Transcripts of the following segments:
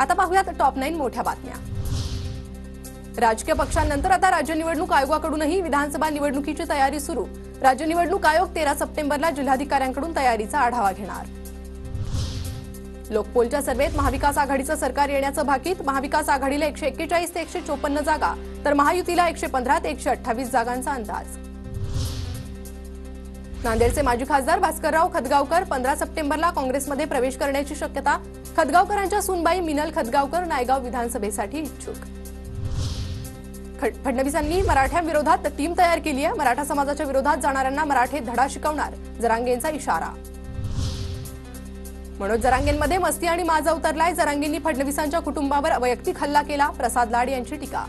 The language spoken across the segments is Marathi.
आता पाहूयात टॉप 9 मोठ्या बातम्या। राजकीय पक्षांनंतर आता राज्य निवडणूक आयोगाकडूनही विधानसभा निवडणुकीची तयारी सुरू। राज्य निवडणूक आयोग 13 सप्टेंबरला जिल्हाधिकाऱ्यांकडून तयारीचा आढावा घेणार। लोकपोलच्या सर्वेत महाविकास आघाडीचं सरकार येण्याचं भाकीत। महाविकास आघाडीला 141 ते 154 जागा तर महायुतीला 115 ते 128 जागांचा अंदाज। नांदेडचे माजी खासदार भास्करराव खदगावकर 15 सप्टेंबरला काँग्रेसमध्ये प्रवेश करण्याची शक्यता। खदगावकरांच्या सूनबाई मिनल खदगावकर नायगाव विधानसभेसाठी इच्छुक। फडणवीसांनी मराठ्यांविरोधात टीम तयार केली आहे। मराठा समाजाच्या विरोधात जाणाऱ्यांना मराठे धडा शिकवणार, जरांगेंचा इशारा। मनोज जरांगेंमध्ये मस्ती आणि माजा उतरलाय। जरांगेंनी फडणवीसांच्या कुटुंबावर वैयक्तिक हल्ला केला, प्रसाद लाड यांची टीका।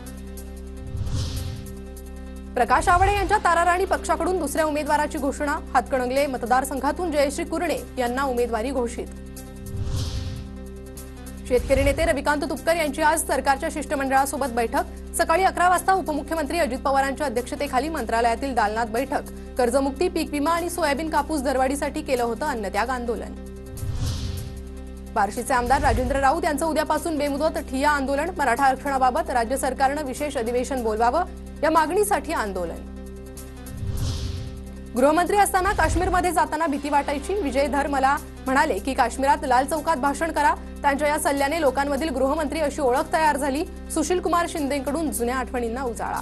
प्रकाश आवळे यांच्या ताराराणी पक्षाकडून दुसऱ्या उमेदवाराची घोषणा। हातकणंगले मतदारसंघातून जयश्री कुरणे यांना उमेदवारी घोषित। शेतकरी नेते रविकांत तुपकर यांची आज सरकारच्या शिष्टमंडळासोबत बैठक। सकाळी 11 वाजता उपमुख्यमंत्री अजित पवारांच्या अध्यक्षतेखाली मंत्रालयातील दालनात बैठक। कर्जमुक्ती, पीक विमा आणि सोयाबीन कापूस दरवाढीसाठी केलं होतं अन्नत्याग आंदोलन। बार्शीचे आमदार राजेंद्र राऊत यांचं उद्यापासून बेमुदत ठिय्या आंदोलन। मराठा आरक्षणाबाबत राज्य सरकारनं विशेष अधिवेशन बोलवावं या मागणीसाठी आंदोलन। गृहमंत्री असताना काश्मीरमध्ये जाताना भीती वाटायची। विजय धर मला म्हणाले की काश्मीरात लाल चौकात भाषण करा। त्यांच्या या सल्ल्याने लोकांमधील गृहमंत्री अशी ओळख तयार झाली। सुशील कुमार शिंदेंकडून जुन्या आठवणींना उजाळा।